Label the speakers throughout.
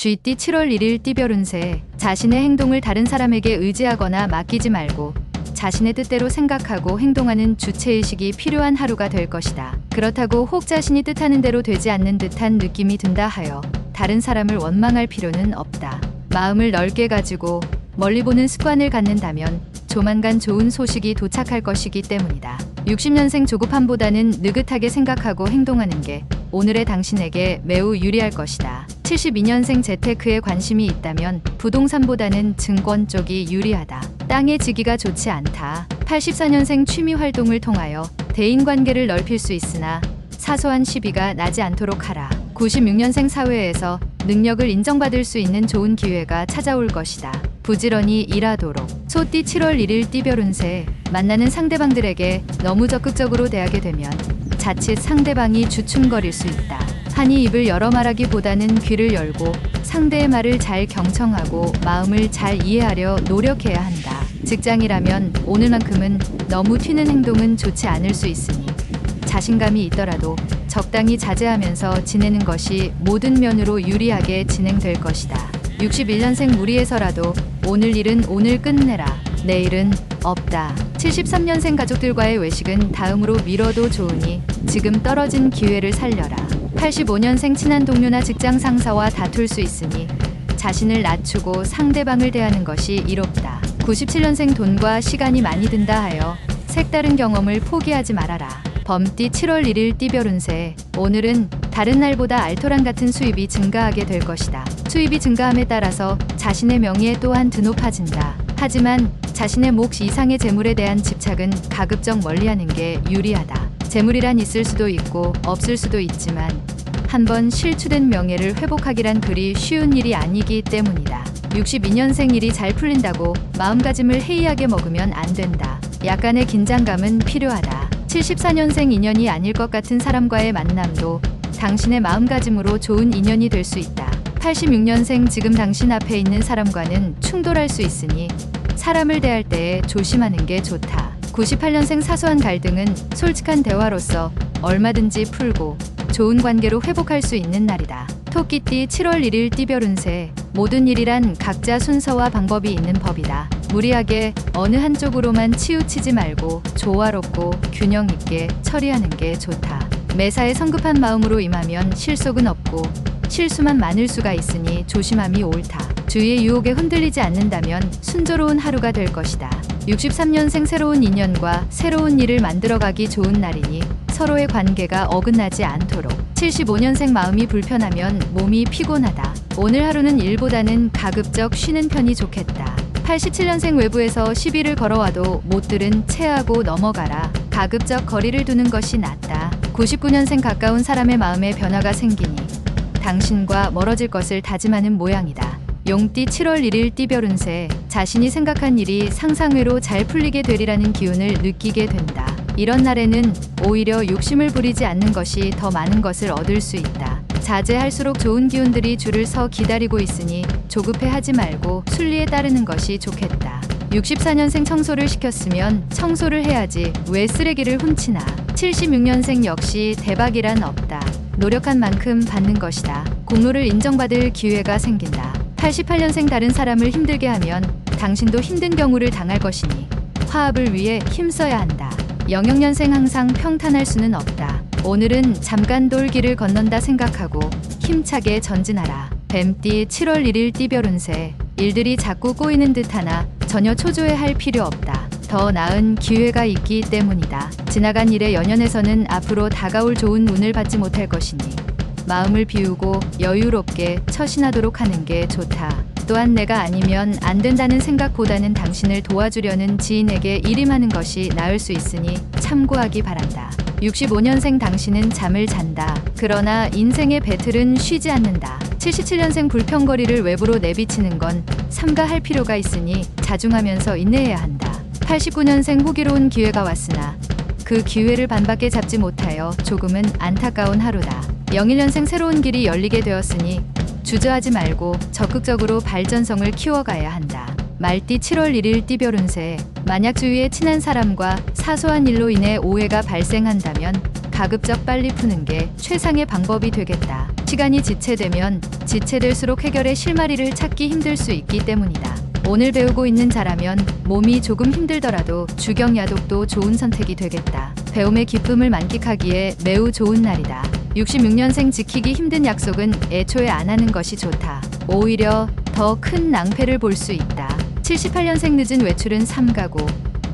Speaker 1: 쥐띠 7월 1일 띠별 운세. 자신의 행동을 다른 사람에게 의지하거나 맡기지 말고 자신의 뜻대로 생각하고 행동하는 주체의식이 필요한 하루가 될 것이다. 그렇다고 혹 자신이 뜻하는 대로 되지 않는 듯한 느낌이 든다 하여 다른 사람을 원망할 필요는 없다. 마음을 넓게 가지고 멀리 보는 습관을 갖는다면 조만간 좋은 소식이 도착할 것이기 때문이다. 60년생 조급함보다는 느긋하게 생각하고 행동하는 게 오늘의 당신에게 매우 유리할 것이다. 72년생 재테크에 관심이 있다면 부동산보다는 증권 쪽이 유리하다. 땅의 지기가 좋지 않다. 84년생 취미 활동을 통하여 대인관계를 넓힐 수 있으나 사소한 시비가 나지 않도록 하라. 96년생 사회에서 능력을 인정받을 수 있는 좋은 기회가 찾아올 것이다. 부지런히 일하도록. 소띠 7월 1일 띠별 운세. 만나는 상대방들에게 너무 적극적으로 대하게 되면 자칫 상대방이 주춤거릴 수 있다. 한이 입을 열어 말하기보다는 귀를 열고 상대의 말을 잘 경청하고 마음을 잘 이해하려 노력해야 한다. 직장이라면 오늘만큼은 너무 튀는 행동은 좋지 않을 수 있으니 자신감이 있더라도 적당히 자제하면서 지내는 것이 모든 면으로 유리하게 진행될 것이다. 61년생 무리해서라도 오늘 일은 오늘 끝내라. 내일은 없다. 73년생 가족들과의 외식은 다음으로 미뤄도 좋으니 지금 떨어진 기회를 살려라. 85년생 친한 동료나 직장 상사와 다툴 수 있으니 자신을 낮추고 상대방을 대하는 것이 이롭다. 97년생 돈과 시간이 많이 든다 하여 색다른 경험을 포기하지 말아라. 범띠 7월 1일 띠별 운세. 오늘은 다른 날보다 알토란 같은 수입이 증가하게 될 것이다. 수입이 증가함에 따라서 자신의 명예 또한 드높아진다. 하지만 자신의 몫 이상의 재물에 대한 집착은 가급적 멀리하는 게 유리하다. 재물이란 있을 수도 있고 없을 수도 있지만 한번 실추된 명예를 회복하기란 그리 쉬운 일이 아니기 때문이다. 62년생 일이 잘 풀린다고 마음가짐을 해이하게 먹으면 안 된다. 약간의 긴장감은 필요하다. 74년생 인연이 아닐 것 같은 사람과의 만남도 당신의 마음가짐으로 좋은 인연이 될 수 있다. 86년생 지금 당신 앞에 있는 사람과는 충돌할 수 있으니 사람을 대할 때에 조심하는 게 좋다. 98년생 사소한 갈등은 솔직한 대화로서 얼마든지 풀고 좋은 관계로 회복할 수 있는 날이다. 토끼띠 7월 1일 띠별 운세. 모든 일이란 각자 순서와 방법이 있는 법이다. 무리하게 어느 한쪽으로만 치우치지 말고 조화롭고 균형 있게 처리하는 게 좋다. 매사에 성급한 마음으로 임하면 실속은 없고 실수만 많을 수가 있으니 조심함이 옳다. 주위의 유혹에 흔들리지 않는다면 순조로운 하루가 될 것이다. 63년생 새로운 인연과 새로운 일을 만들어가기 좋은 날이니 서로의 관계가 어긋나지 않도록. 75년생 마음이 불편하면 몸이 피곤하다. 오늘 하루는 일보다는 가급적 쉬는 편이 좋겠다. 87년생 외부에서 시비를 걸어와도 못 들은 체하고 넘어가라. 가급적 거리를 두는 것이 낫다. 99년생 가까운 사람의 마음에 변화가 생기니 당신과 멀어질 것을 다짐하는 모양이다. 용띠 7월 1일 띠별 운세. 자신이 생각한 일이 상상외로 잘 풀리게 되리라는 기운을 느끼게 된다. 이런 날에는 오히려 욕심을 부리지 않는 것이 더 많은 것을 얻을 수 있다. 자제할수록 좋은 기운들이 줄을 서 기다리고 있으니 조급해하지 말고 순리에 따르는 것이 좋겠다. 64년생 청소를 시켰으면 청소를 해야지 왜 쓰레기를 훔치나. 76년생 역시 대박이란 없다. 노력한 만큼 받는 것이다. 공로를 인정받을 기회가 생긴다. 88년생 다른 사람을 힘들게 하면 당신도 힘든 경우를 당할 것이니 화합을 위해 힘써야 한다. 00년생 항상 평탄할 수는 없다. 오늘은 잠깐 돌길을 건넌다 생각하고 힘차게 전진하라. 뱀띠 7월 1일 띠별 운세. 일들이 자꾸 꼬이는 듯하나 전혀 초조해할 필요 없다. 더 나은 기회가 있기 때문이다. 지나간 일에 연연해서는 앞으로 다가올 좋은 운을 받지 못할 것이니 마음을 비우고 여유롭게 처신하도록 하는 게 좋다. 또한 내가 아니면 안 된다는 생각보다는 당신을 도와주려는 지인에게 일임하는 것이 나을 수 있으니 참고하기 바란다. 65년생 당신은 잠을 잔다. 그러나 인생의 배틀은 쉬지 않는다. 77년생 불평거리를 외부로 내비치는 건 삼가할 필요가 있으니 자중하면서 인내해야 한다. 89년생 호기로운 기회가 왔으나 그 기회를 반밖에 잡지 못하여 조금은 안타까운 하루다. 01년생 새로운 길이 열리게 되었으니 주저하지 말고 적극적으로 발전성을 키워가야 한다. 말띠 7월 1일 띠별 운세. 만약 주위에 친한 사람과 사소한 일로 인해 오해가 발생한다면 가급적 빨리 푸는 게 최상의 방법이 되겠다. 시간이 지체되면 지체될수록 해결의 실마리를 찾기 힘들 수 있기 때문이다. 오늘 배우고 있는 자라면 몸이 조금 힘들더라도 주경야독도 좋은 선택이 되겠다. 배움의 기쁨을 만끽하기에 매우 좋은 날이다. 66년생 지키기 힘든 약속은 애초에 안 하는 것이 좋다. 오히려 더 큰 낭패를 볼 수 있다. 78년생 늦은 외출은 삼가고,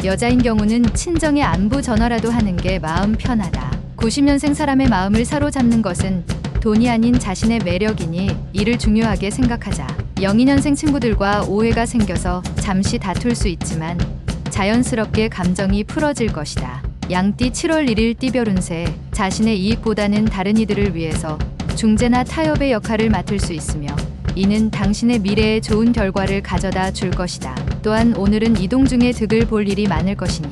Speaker 1: 여자인 경우는 친정에 안부 전화라도 하는 게 마음 편하다. 90년생 사람의 마음을 사로잡는 것은 돈이 아닌 자신의 매력이니 이를 중요하게 생각하자. 02년생 친구들과 오해가 생겨서 잠시 다툴 수 있지만 자연스럽게 감정이 풀어질 것이다. 양띠 7월 1일 띠별 운세, 자신의 이익보다는 다른 이들을 위해서 중재나 타협의 역할을 맡을 수 있으며 이는 당신의 미래에 좋은 결과를 가져다 줄 것이다. 또한 오늘은 이동 중에 득을 볼 일이 많을 것이니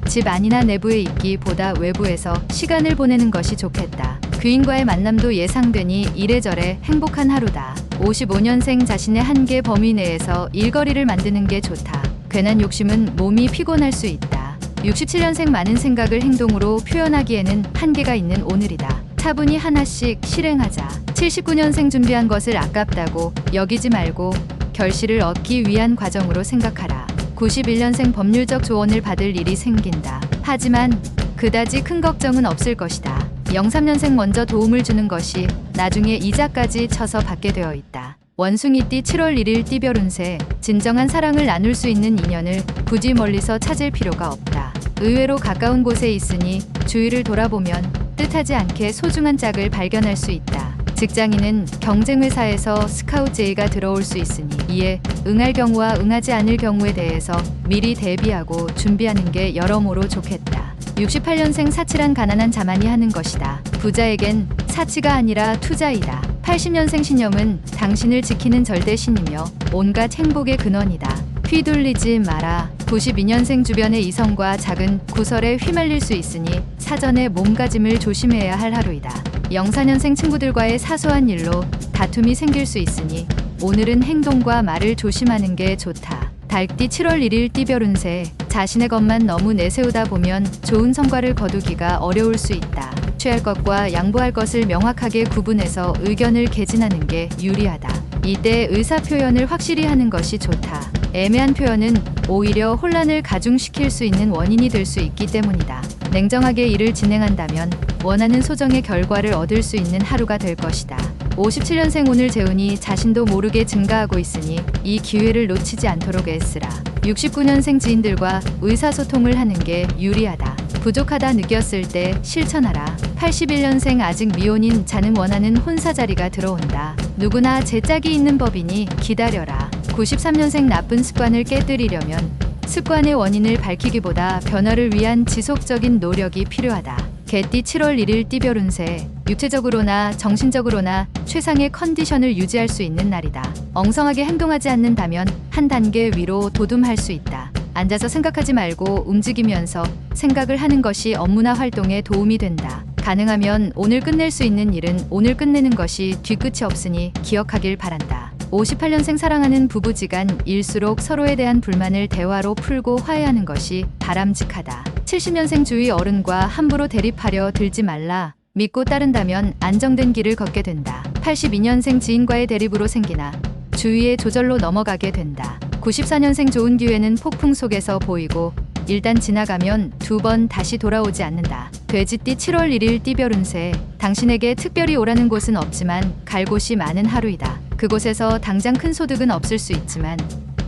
Speaker 1: 집 안이나 내부에 있기보다 외부에서 시간을 보내는 것이 좋겠다. 귀인과의 만남도 예상되니 이래저래 행복한 하루다. 55년생 자신의 한계 범위 내에서 일거리를 만드는 게 좋다. 괜한 욕심은 몸이 피곤할 수 있다. 67년생 많은 생각을 행동으로 표현하기에는 한계가 있는 오늘이다. 차분히 하나씩 실행하자. 79년생 준비한 것을 아깝다고 여기지 말고 결실을 얻기 위한 과정으로 생각하라. 91년생 법률적 조언을 받을 일이 생긴다. 하지만 그다지 큰 걱정은 없을 것이다. 03년생 먼저 도움을 주는 것이 나중에 이자까지 쳐서 받게 되어 있다. 원숭이띠 7월 1일 띠별 운세, 진정한 사랑을 나눌 수 있는 인연을 굳이 멀리서 찾을 필요가 없다. 의외로 가까운 곳에 있으니 주위를 돌아보면 뜻하지 않게 소중한 짝을 발견할 수 있다. 직장인은 경쟁 회사에서 스카우트 제의가 들어올 수 있으니 이에 응할 경우와 응하지 않을 경우에 대해서 미리 대비하고 준비하는 게 여러모로 좋겠다. 68년생 사치란 가난한 자만이 하는 것이다. 부자에겐 사치가 아니라 투자이다. 80년생 신념은 당신을 지키는 절대신이며 온갖 행복의 근원이다. 휘둘리지 마라. 92년생 주변의 이성과 작은 구설에 휘말릴 수 있으니 사전에 몸가짐을 조심해야 할 하루이다. 04년생 친구들과의 사소한 일로 다툼이 생길 수 있으니 오늘은 행동과 말을 조심하는 게 좋다. 달띠 7월 1일 띠별 운세, 자신의 것만 너무 내세우다 보면 좋은 성과를 거두기가 어려울 수 있다. 취할 것과 양보할 것을 명확하게 구분해서 의견을 개진하는 게 유리하다. 이때 의사 표현을 확실히 하는 것이 좋다. 애매한 표현은 오히려 혼란을 가중시킬 수 있는 원인이 될 수 있기 때문이다. 냉정하게 일을 진행한다면 원하는 소정의 결과를 얻을 수 있는 하루가 될 것이다. 57년생 오늘 재운이 자신도 모르게 증가하고 있으니 이 기회를 놓치지 않도록 애쓰라. 69년생 지인들과 의사소통을 하는 게 유리하다. 부족하다 느꼈을 때 실천하라. 81년생 아직 미혼인 자는 원하는 혼사 자리가 들어온다. 누구나 제 짝이 있는 법이니 기다려라. 93년생 나쁜 습관을 깨뜨리려면 습관의 원인을 밝히기보다 변화를 위한 지속적인 노력이 필요하다. 개띠 7월 1일 띠별 운세, 육체적으로나 정신적으로나 최상의 컨디션을 유지할 수 있는 날이다. 엉성하게 행동하지 않는다면 한 단계 위로 도둠할 수 있다. 앉아서 생각하지 말고 움직이면서 생각을 하는 것이 업무나 활동에 도움이 된다. 가능하면 오늘 끝낼 수 있는 일은 오늘 끝내는 것이 뒤끝이 없으니 기억하길 바란다. 58년생 사랑하는 부부지간 일수록 서로에 대한 불만을 대화로 풀고 화해하는 것이 바람직하다. 70년생 주위 어른과 함부로 대립하려 들지 말라. 믿고 따른다면 안정된 길을 걷게 된다. 82년생 지인과의 대립으로 생기나 주위의 조절로 넘어가게 된다. 94년생 좋은 기회는 폭풍 속에서 보이고 일단 지나가면 두 번 다시 돌아오지 않는다. 돼지띠 7월 1일 띠별 운세, 당신에게 특별히 오라는 곳은 없지만 갈 곳이 많은 하루이다. 그곳에서 당장 큰 소득은 없을 수 있지만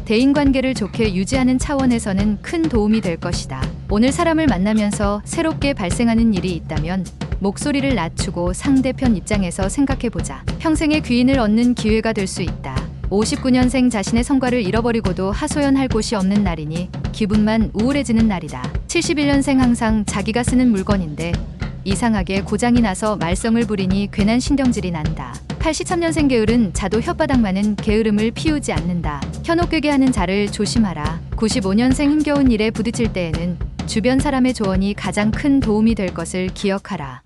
Speaker 1: 대인관계를 좋게 유지하는 차원에서는 큰 도움이 될 것이다. 오늘 사람을 만나면서 새롭게 발생하는 일이 있다면 목소리를 낮추고 상대편 입장에서 생각해보자. 평생의 귀인을 얻는 기회가 될 수 있다. 59년생 자신의 성과를 잃어버리고도 하소연할 곳이 없는 날이니 기분만 우울해지는 날이다. 71년생 항상 자기가 쓰는 물건인데 이상하게 고장이 나서 말썽을 부리니 괜한 신경질이 난다. 83년생 게으른 자도 혓바닥만은 게으름을 피우지 않는다. 현혹되게 하는 자를 조심하라. 95년생 힘겨운 일에 부딪힐 때에는 주변 사람의 조언이 가장 큰 도움이 될 것을 기억하라.